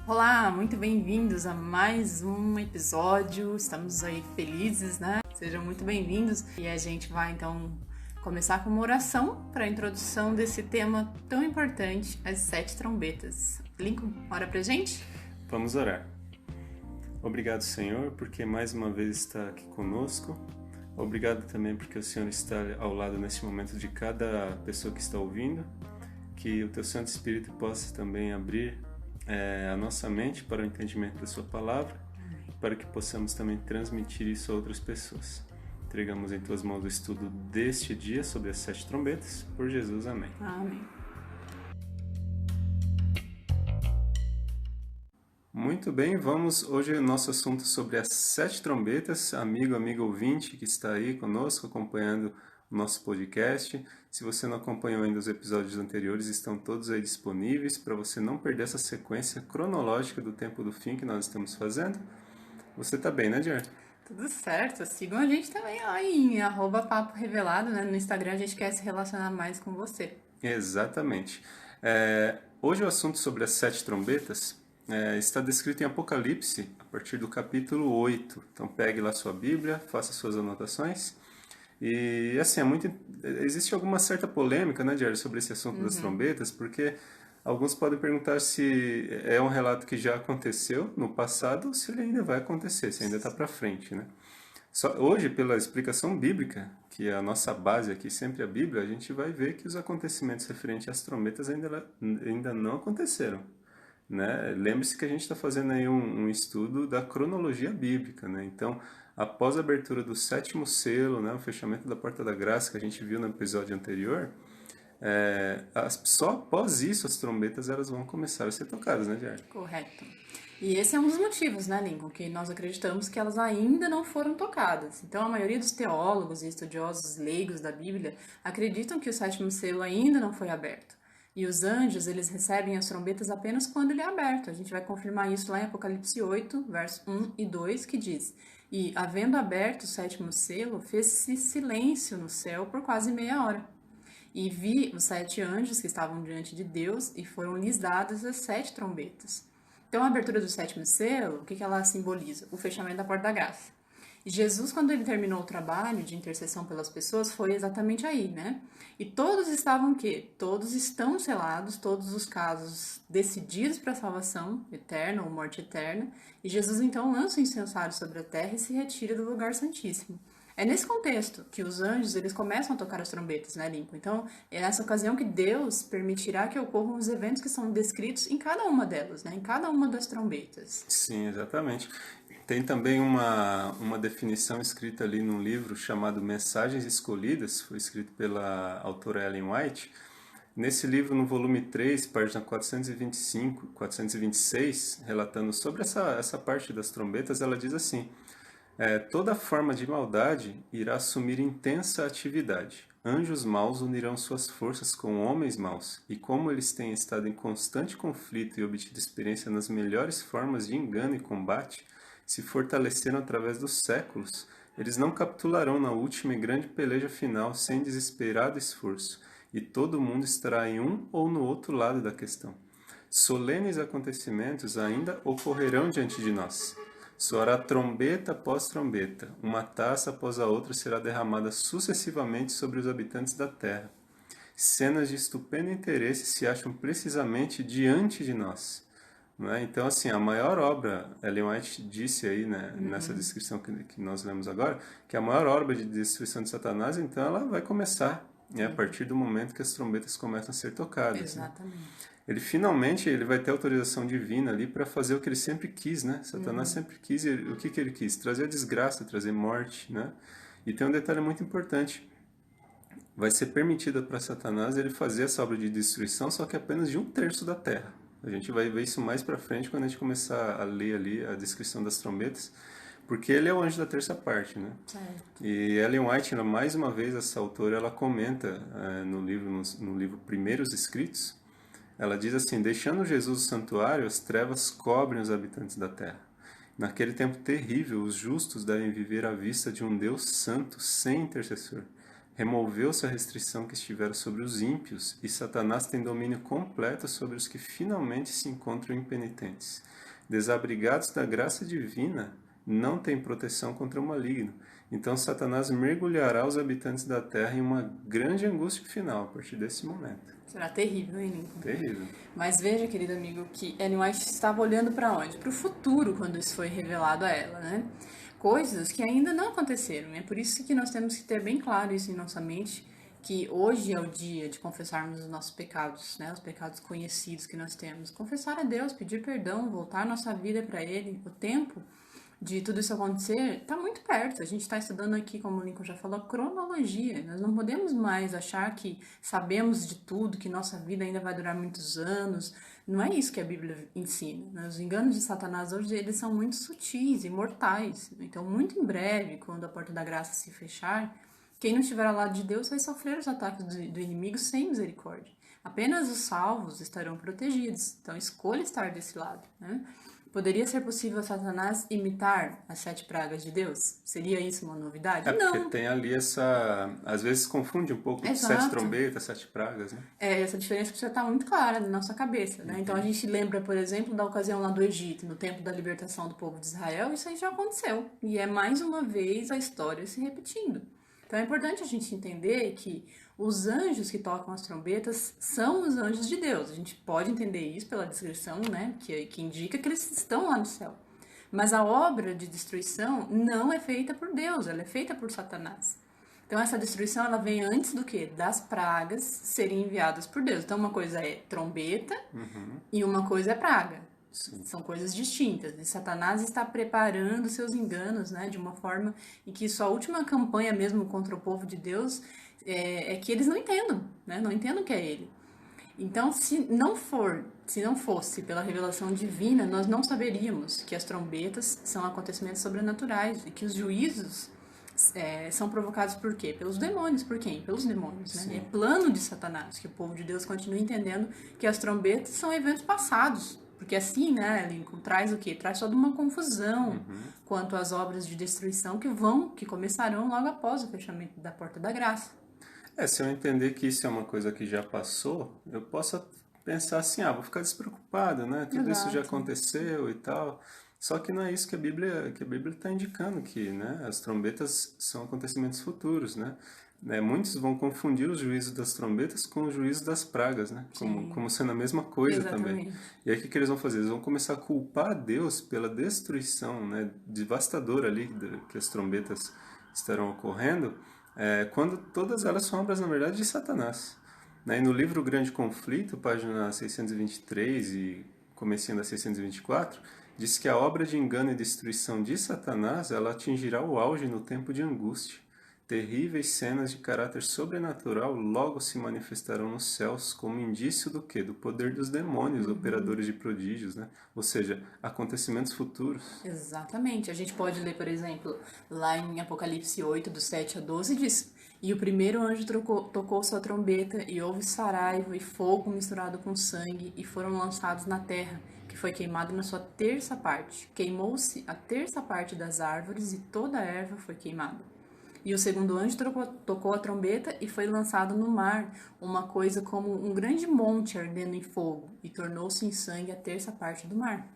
Olá, muito bem-vindos a mais um episódio. Estamos aí felizes, né? Sejam muito bem-vindos. E a gente vai então começar com uma oração para a introdução desse tema tão importante, as 7 trombetas. Lincoln, ora pra gente? Vamos orar. Obrigado, Senhor, porque mais uma vez está aqui conosco. Obrigado também porque o Senhor está ao lado neste momento de cada pessoa que está ouvindo. Que o Teu Santo Espírito possa também abrir a nossa mente para o entendimento da Sua palavra, para que possamos também transmitir isso a outras pessoas. Entregamos em Tuas mãos o estudo deste dia sobre as 7 trombetas. Por Jesus, amém. Amém. Muito bem, hoje o nosso assunto sobre as 7 trombetas. Amigo ouvinte que está aí conosco acompanhando o nosso podcast. Se você não acompanhou ainda os episódios anteriores, estão todos aí disponíveis para você não perder essa sequência cronológica do tempo do fim que nós estamos fazendo. Você tá bem, né, Diana? Tudo certo. Sigam a gente também lá em @papo_revelado, né? No Instagram a gente quer se relacionar mais com você. Exatamente. Hoje o assunto sobre as 7 trombetas está descrito em Apocalipse, a partir do capítulo 8. Então pegue lá sua Bíblia, faça suas anotações. E assim, existe alguma certa polêmica, né, Jair, sobre esse assunto das trombetas, porque alguns podem perguntar se é um relato que já aconteceu no passado ou se ele ainda vai acontecer, se ainda está para frente, né? Hoje, pela explicação bíblica, que é a nossa base aqui, sempre a Bíblia, a gente vai ver que os acontecimentos referentes às trombetas ainda não aconteceram, né? Lembre-se que a gente está fazendo aí um estudo da cronologia bíblica, né? Então, após a abertura do 7º selo, né, o fechamento da Porta da Graça que a gente viu no episódio anterior, só após isso as trombetas elas vão começar a ser tocadas, né, Diário? Correto. E esse é um dos motivos, né, Lincoln, que nós acreditamos que elas ainda não foram tocadas. Então, a maioria dos teólogos e estudiosos leigos da Bíblia acreditam que o 7º selo ainda não foi aberto. E os anjos, eles recebem as trombetas apenas quando ele é aberto. A gente vai confirmar isso lá em Apocalipse 8, verso 1 e 2, que diz: "E, havendo aberto o 7º selo, fez-se silêncio no céu por quase meia hora. E vi os 7 anjos que estavam diante de Deus, e foram-lhes dadas as 7 trombetas." Então, a abertura do 7º selo, o que ela simboliza? O fechamento da Porta da Graça. E Jesus, quando ele terminou o trabalho de intercessão pelas pessoas, foi exatamente aí, né? E todos estavam o quê? Todos estão selados, todos os casos decididos para a salvação eterna ou morte eterna. E Jesus, então, lança o incensário sobre a terra e se retira do lugar santíssimo. É nesse contexto que os anjos, eles começam a tocar as trombetas, né, Limpo? Então, é nessa ocasião que Deus permitirá que ocorram os eventos que são descritos em cada uma delas, né, em cada uma das trombetas. Sim, exatamente. Tem também uma definição escrita ali num livro chamado Mensagens Escolhidas, foi escrito pela autora Ellen White. Nesse livro, no volume 3, página 425, 426, relatando sobre essa parte das trombetas, ela diz assim: toda forma de maldade irá assumir intensa atividade. Anjos maus unirão suas forças com homens maus, e como eles têm estado em constante conflito e obtido experiência nas melhores formas de engano e combate, se fortaleceram através dos séculos, eles não capitularão na última e grande peleja final sem desesperado esforço, e todo mundo estará em um ou no outro lado da questão. Solenes acontecimentos ainda ocorrerão diante de nós. Soará trombeta após trombeta, uma taça após a outra será derramada sucessivamente sobre os habitantes da terra. Cenas de estupendo interesse se acham precisamente diante de nós. Não é? Então, assim, a maior obra, Ellen White disse aí, né, nessa descrição que nós lemos agora, que a maior obra de destruição de Satanás, então, ela vai começar a partir do momento que as trombetas começam a ser tocadas. Exatamente. Né? Ele finalmente vai ter autorização divina ali para fazer o que ele sempre quis, né? Satanás sempre quis, e o que ele quis? Trazer desgraça, trazer morte, né? E tem um detalhe muito importante: vai ser permitido para Satanás ele fazer essa obra de destruição, só que apenas de 1/3 da terra. A gente vai ver isso mais para frente quando a gente começar a ler ali a descrição das trombetas, porque ele é o anjo da terça parte, né? Certo. E Ellen White, mais uma vez, essa autora, ela comenta no livro Primeiros Escritos. Ela diz assim: deixando Jesus o santuário, as trevas cobrem os habitantes da terra. Naquele tempo terrível, os justos devem viver à vista de um Deus santo, sem intercessor. Removeu-se a restrição que estivera sobre os ímpios, e Satanás tem domínio completo sobre os que finalmente se encontram impenitentes. Desabrigados da graça divina, não têm proteção contra o maligno. Então Satanás mergulhará os habitantes da terra em uma grande angústia final a partir desse momento. Será terrível, hein, Lincoln? Terrível. Mas veja, querido amigo, que Ellen White estava olhando para onde? Para o futuro, quando isso foi revelado a ela, né? Coisas que ainda não aconteceram. É por isso que nós temos que ter bem claro isso em nossa mente, que hoje é o dia de confessarmos os nossos pecados, né? Os pecados conhecidos que nós temos. Confessar a Deus, pedir perdão, voltar nossa vida para Ele. O tempo de tudo isso acontecer está muito perto. A gente está estudando aqui, como o Lincoln já falou, cronologia. Nós não podemos mais achar que sabemos de tudo, que nossa vida ainda vai durar muitos anos. Não é isso que a Bíblia ensina, né? Os enganos de Satanás hoje, eles são muito sutis e mortais. Então, muito em breve, quando a porta da graça se fechar, quem não estiver ao lado de Deus vai sofrer os ataques do inimigo sem misericórdia. Apenas os salvos estarão protegidos. Então, escolha estar desse lado, né? Poderia ser possível Satanás imitar as 7 pragas de Deus? Seria isso uma novidade? É porque Não. tem ali essa... Às vezes confunde um pouco Exato. 7 trombetas, 7 pragas, né? Essa diferença precisa estar muito clara na nossa cabeça, né? Então a gente lembra, por exemplo, da ocasião lá do Egito, no tempo da libertação do povo de Israel, isso aí já aconteceu. E é mais uma vez a história se repetindo. Então é importante a gente entender que os anjos que tocam as trombetas são os anjos de Deus. A gente pode entender isso pela descrição, né? Que indica que eles estão lá no céu. Mas a obra de destruição não é feita por Deus, ela é feita por Satanás. Então essa destruição ela vem antes do quê? Das pragas serem enviadas por Deus. Então uma coisa é trombeta e uma coisa é praga. Sim. São coisas distintas. E Satanás está preparando seus enganos, né, de uma forma em que sua última campanha mesmo contra o povo de Deus é que eles não entendam, né? Não entendam que é ele. Então, se não fosse pela revelação divina, nós não saberíamos que as trombetas são acontecimentos sobrenaturais e que os juízos são provocados por quê? Pelos demônios. Por quem? Pelos demônios, né? Sim. É plano de Satanás que o povo de Deus continue entendendo que as trombetas são eventos passados. Porque assim, né, Lincoln, traz o quê? Traz toda uma confusão quanto às obras de destruição que começarão logo após o fechamento da porta da graça. Se eu entender que isso é uma coisa que já passou, eu posso pensar assim, vou ficar despreocupado, né? Tudo isso já Exato. aconteceu e tal. Só que não é isso que a Bíblia está indicando que, né? As trombetas são acontecimentos futuros, né? Muitos vão confundir os juízos das trombetas com o juízo das pragas, né? Como sendo a mesma coisa Exatamente. também. E aí o que eles vão fazer? Eles vão começar a culpar a Deus pela destruição, né, devastadora ali que as trombetas estarão ocorrendo, quando todas elas são obras, na verdade, de Satanás. E no livro Grande Conflito, página 623 e comecinho da 624, diz que a obra de engano e destruição de Satanás ela atingirá o auge no tempo de angústia. Terríveis cenas de caráter sobrenatural logo se manifestarão nos céus como indício do quê? Do poder dos demônios, operadores de prodígios, né? Ou seja, acontecimentos futuros. Exatamente. A gente pode ler, por exemplo, lá em Apocalipse 8, do 7 a 12, diz: E o primeiro anjo tocou sua trombeta, e houve saraiva e fogo misturado com sangue, e foram lançados na terra, que foi queimado na sua terça parte. Queimou-se a terça parte das árvores, e toda a erva foi queimada. E o segundo anjo tocou a trombeta e foi lançado no mar uma coisa como um grande monte ardendo em fogo, e tornou-se em sangue a terça parte do mar.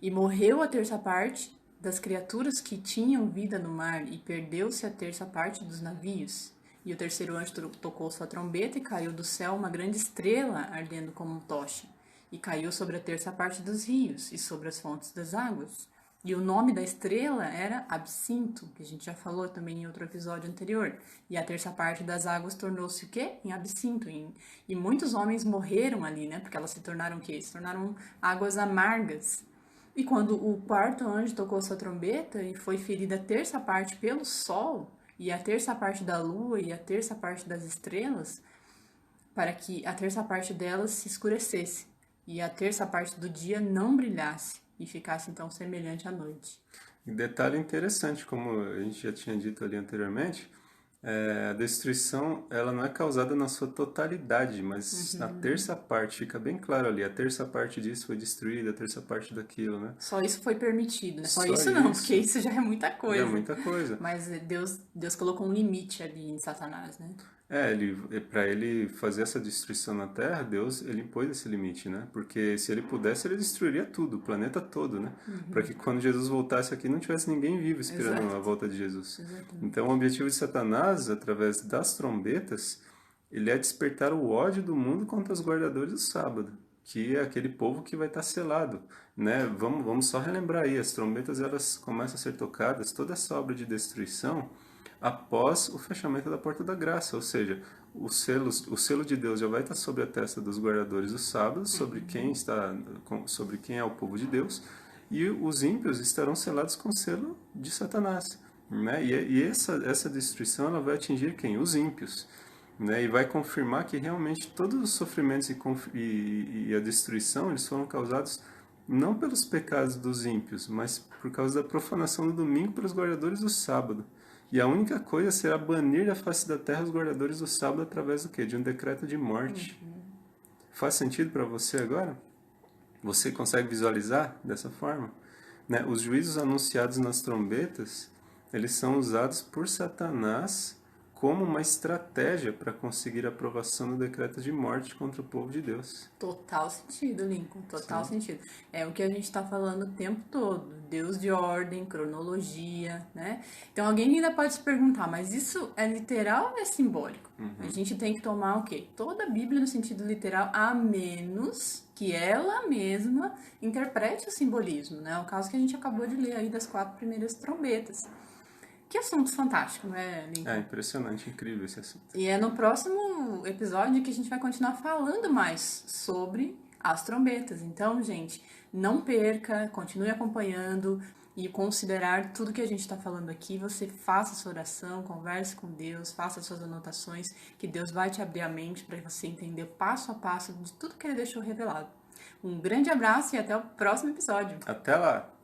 E morreu a terça parte das criaturas que tinham vida no mar, e perdeu-se a terça parte dos navios. E o terceiro anjo tocou sua trombeta, e caiu do céu uma grande estrela ardendo como tocha, e caiu sobre a terça parte dos rios e sobre as fontes das águas. E o nome da estrela era Absinto, que a gente já falou também em outro episódio anterior. E a terça parte das águas tornou-se o quê? Em absinto. E muitos homens morreram ali, né? Porque elas se tornaram o quê? Se tornaram águas amargas. E quando o quarto anjo tocou sua trombeta e foi ferida a terça parte pelo sol, e a terça parte da lua e a terça parte das estrelas, para que a terça parte delas se escurecesse, e a terça parte do dia não brilhasse, e ficasse então semelhante à noite. E detalhe interessante, como a gente já tinha dito ali anteriormente, a destruição ela não é causada na sua totalidade, mas na terça parte, fica bem claro ali, a terça parte disso foi destruída, a terça parte daquilo, né? Só isso foi permitido, né? Só Só isso não, porque isso isso já é muita já é coisa. muita coisa. Mas Deus colocou um limite ali em Satanás, né? Para ele fazer essa destruição na Terra, Deus, ele impôs esse limite, né? Porque se ele pudesse, ele destruiria tudo, o planeta todo, né? Para que quando Jesus voltasse aqui não tivesse ninguém vivo esperando Exato. a volta de Jesus. Exatamente. Então, o objetivo de Satanás, através das trombetas, ele é despertar o ódio do mundo contra os guardadores do sábado, que é aquele povo que vai estar selado, né? Vamos só relembrar aí, as trombetas elas começam a ser tocadas, toda essa obra de destruição após o fechamento da porta da graça, ou seja, o selo de Deus já vai estar sobre a testa dos guardadores do sábado, sobre quem é o povo de Deus, e os ímpios estarão selados com o selo de Satanás, né? E essa destruição ela vai atingir quem? Os ímpios, né? E vai confirmar que realmente todos os sofrimentos e a destruição eles foram causados não pelos pecados dos ímpios, mas por causa da profanação do domingo pelos guardadores do sábado. E a única coisa será banir da face da terra os guardadores do sábado através do quê? De um decreto de morte. Faz sentido para você agora? Você consegue visualizar dessa forma? Né? Os juízos anunciados nas trombetas, eles são usados por Satanás como uma estratégia para conseguir a aprovação do decreto de morte contra o povo de Deus. Total sentido, Lincoln. Total Sim. sentido. É o que a gente está falando o tempo todo. Deus de ordem, cronologia, né? Então alguém ainda pode se perguntar, mas isso é literal ou é simbólico? A gente tem que tomar o quê? Toda a Bíblia no sentido literal, a menos que ela mesma interprete o simbolismo, né? O caso que a gente acabou de ler aí das 4 primeiras trombetas. Que assunto fantástico, né, Lincoln? É impressionante, incrível esse assunto. E é no próximo episódio que a gente vai continuar falando mais sobre as trombetas. Então, gente, não perca, continue acompanhando e considerar tudo que a gente está falando aqui. Você faça a sua oração, converse com Deus, faça suas anotações, que Deus vai te abrir a mente para você entender passo a passo de tudo que Ele deixou revelado. Um grande abraço e até o próximo episódio. Até lá!